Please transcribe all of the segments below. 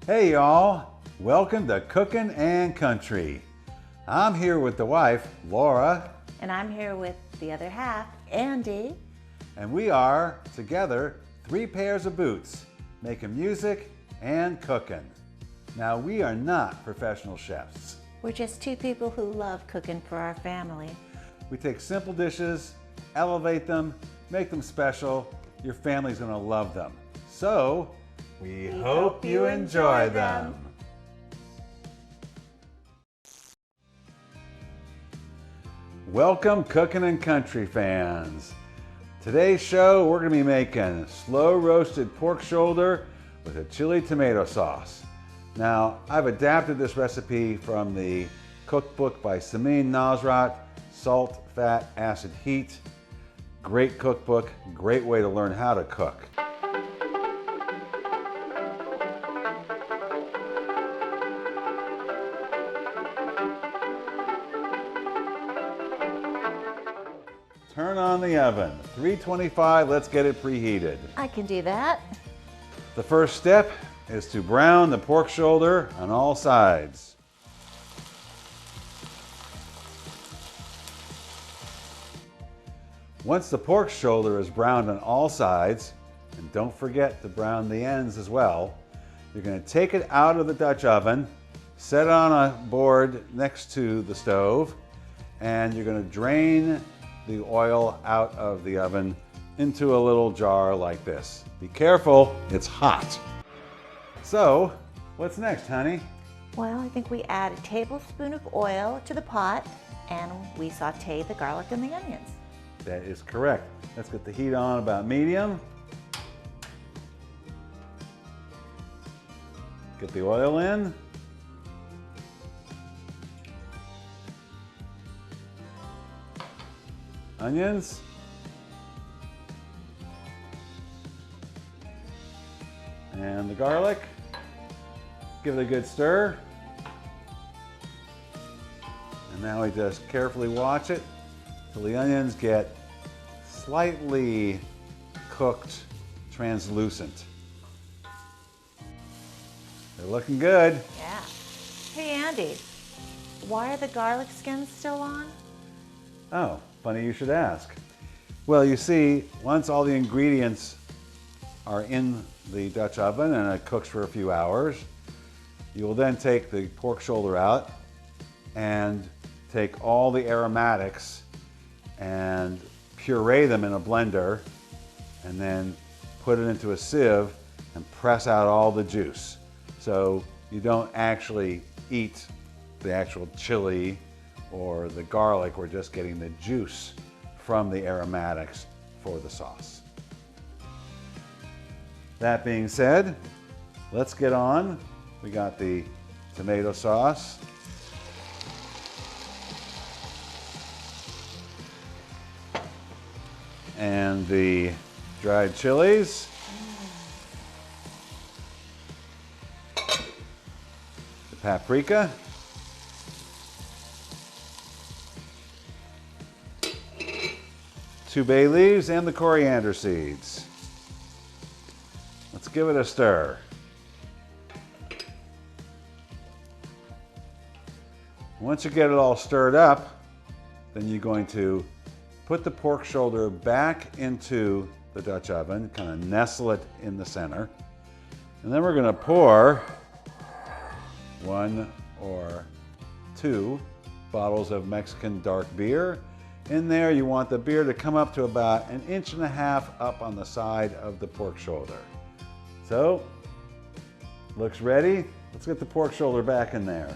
Hey y'all, welcome to Cookin' and Country. I'm here with the wife, Laura. And I'm here with the other half, Andy. And we are, together, three pairs of boots, making music and cooking. Now we are not professional chefs. We're just two people who love cooking for our family. We take simple dishes, elevate them, make them special. Your family's gonna love them. So, we hope you enjoy them. Welcome Cookin' and Country fans. Today's show, we're gonna be making slow roasted pork shoulder with a chili tomato sauce. Now, I've adapted this recipe from the cookbook by Samin Nosrat, Salt, Fat, Acid, Heat. Great cookbook, great way to learn how to cook. Turn on the oven, 325, let's get it preheated. I can do that. The first step is to brown the pork shoulder on all sides. Once the pork shoulder is browned on all sides, and don't forget to brown the ends as well, you're going to take it out of the Dutch oven, set it on a board next to the stove, and you're going to drain the oil out of the oven into a little jar like this. Be careful, it's hot. So, what's next, honey? Well, I think we add a tablespoon of oil to the pot and we saute the garlic and the onions. That is correct. Let's get the heat on about medium. Get the oil in. Onions. And the garlic. Give it a good stir. And now we just carefully watch it till the onions get slightly cooked, translucent. They're looking good. Yeah. Hey, Andy, why are the garlic skins still on? Oh, funny you should ask. Well, you see, once all the ingredients are in the Dutch oven and it cooks for a few hours, you will then take the pork shoulder out and take all the aromatics and puree them in a blender and then put it into a sieve and press out all the juice. So you don't actually eat the actual chili or the garlic, we're just getting the juice from the aromatics for the sauce. That being said, let's get on. We got the tomato sauce. And the dried chilies. The paprika. 2 bay leaves and the coriander seeds. Let's give it a stir. Once you get it all stirred up, then you're going to put the pork shoulder back into the Dutch oven, kind of nestle it in the center. And then we're going to pour 1 or 2 bottles of Mexican dark beer. In there, you want the beer to come up to about 1.5 inches up on the side of the pork shoulder. So, looks ready. Let's get the pork shoulder back in there.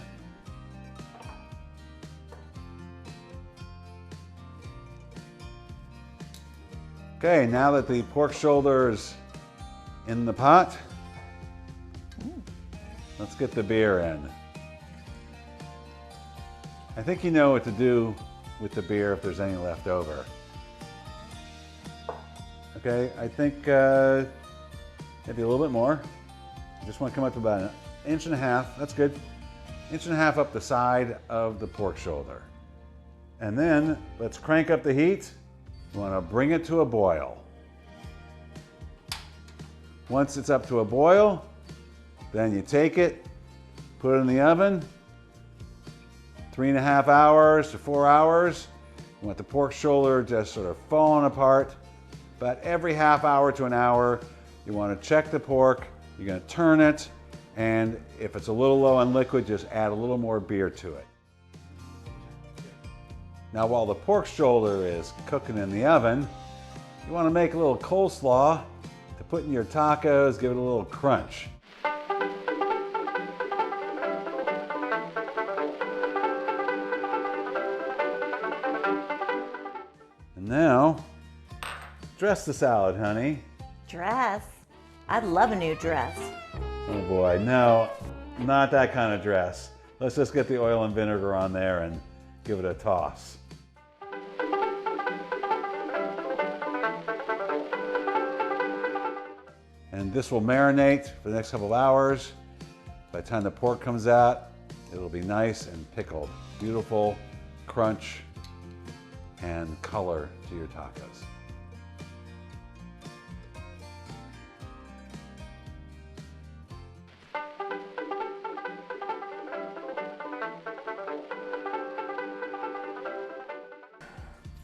Okay, now that the pork shoulder's in the pot, let's get the beer in. I think you know what to do with the beer if there's any left over. Okay, I think maybe a little bit more. You just want to come up to about 1.5 inches. That's good. 1.5 inches up the side of the pork shoulder. And then let's crank up the heat. You want to bring it to a boil. Once it's up to a boil, Then you take it, put it in the oven, 3.5 hours to 4 hours. You want the pork shoulder just sort of falling apart. About every half hour to an hour, you want to check the pork. You're going to turn it, and if it's a little low on liquid, just add a little more beer to it. Now, while the pork shoulder is cooking in the oven, you want to make a little coleslaw to put in your tacos, give it a little crunch. And now, dress the salad, honey. Dress? I'd love a new dress. Oh boy, no, not that kind of dress. Let's just get the oil and vinegar on there and give it a toss. And this will marinate for the next couple of hours. By the time the pork comes out, it'll be nice and pickled. Beautiful crunch and color to your tacos.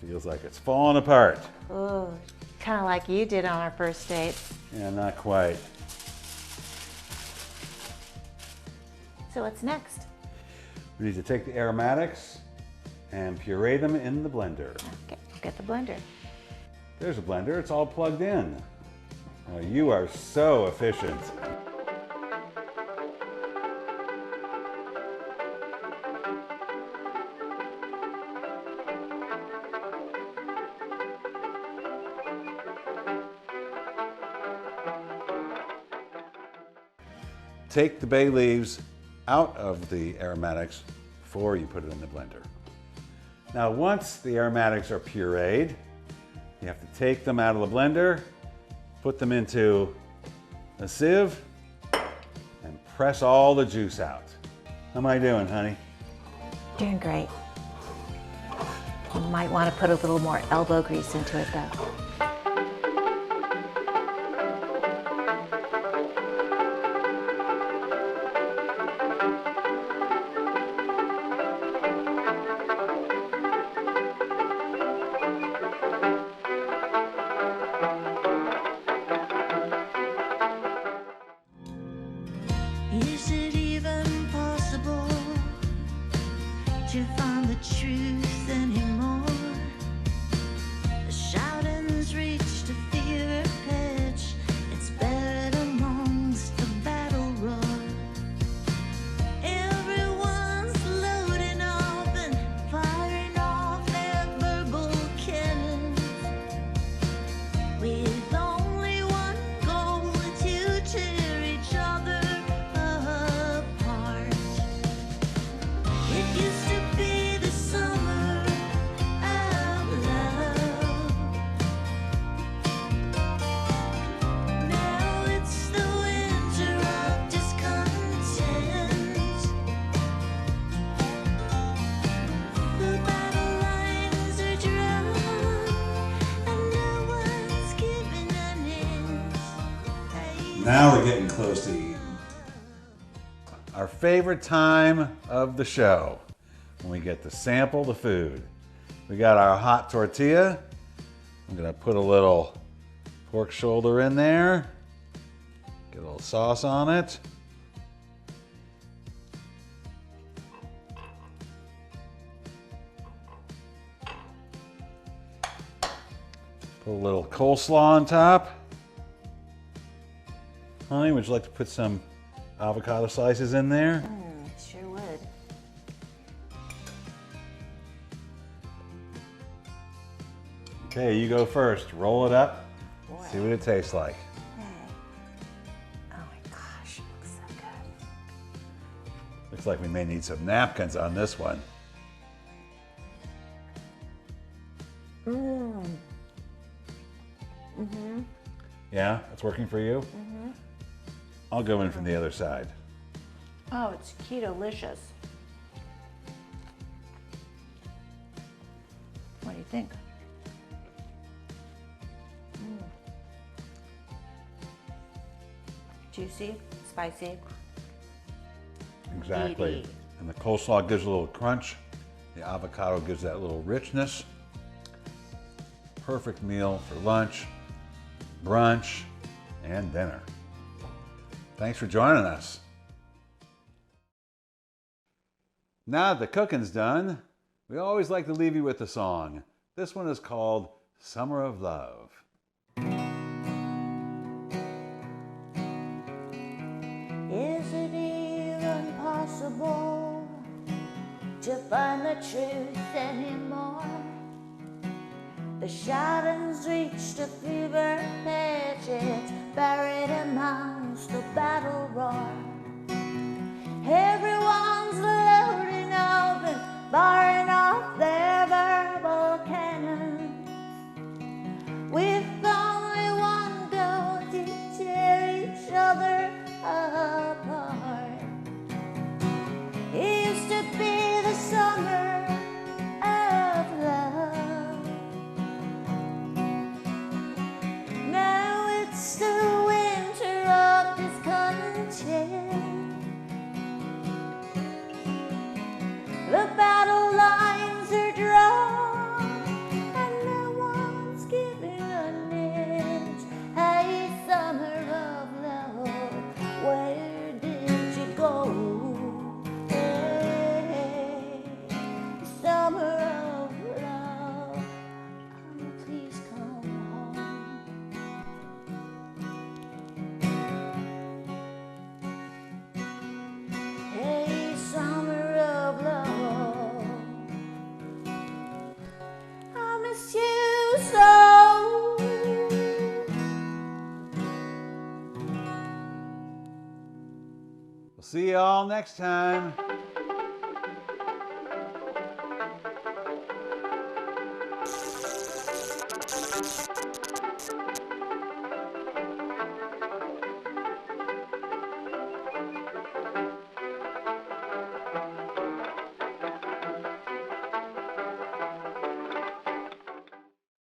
Feels like it's falling apart. Ooh, kind of like you did on our first date. Yeah, not quite. So what's next? We need to take the aromatics and puree them in the blender. Okay, we'll get the blender. There's a blender, it's all plugged in. Oh, you are so efficient. Take the bay leaves out of the aromatics before you put it in the blender. Now, once the aromatics are pureed, you have to take them out of the blender, put them into a sieve, and press all the juice out. How am I doing, honey? Doing great. You might want to put a little more elbow grease into it though. Is it even possible to find the truth anymore? The shouting's reached a fever pitch. It's buried amongst the battle roar. Everyone's loading up and firing off their verbal cannons with only one goal: to tear each other apart. It used to be the summer of love. Now it's the winter of discontent. The battle lines are drawn and no one's giving an inch. Now we're getting close to eating. Our favorite time of the show, when we get to sample the food. We got our hot tortilla. I'm gonna put a little pork shoulder in there. Get a little sauce on it. Put a little coleslaw on top. Honey, would you like to put some avocado slices in there? Sure would. Okay, you go first. Roll it up. See what it tastes like. Oh my gosh, it looks so good. Looks like we may need some napkins on this one. Yeah, that's working for you? I'll go in from the other side. Oh, it's keto-licious. What do you think? Juicy, spicy. Exactly. Meaty. And the coleslaw gives a little crunch. The avocado gives that little richness. Perfect meal for lunch, brunch, and dinner. Thanks for joining us. Now that the cooking's done, we always like to leave you with a song. This one is called Summer of Love. Is it even possible to find the truth anymore? The shouting's reached a fever pitch, it's buried amongst the battle roar. Everyone's loading up and firing off their verbal cannons, with only one goal to tear each other apart. It used to be the summer of love. Now it's the winter of discontent. The battle lines are drawn and no one's giving an inch. Hey, summer of love, where did you go? Hey, summer of love, please come home. Hey, summer of love, I miss you so. We'll see you all next time.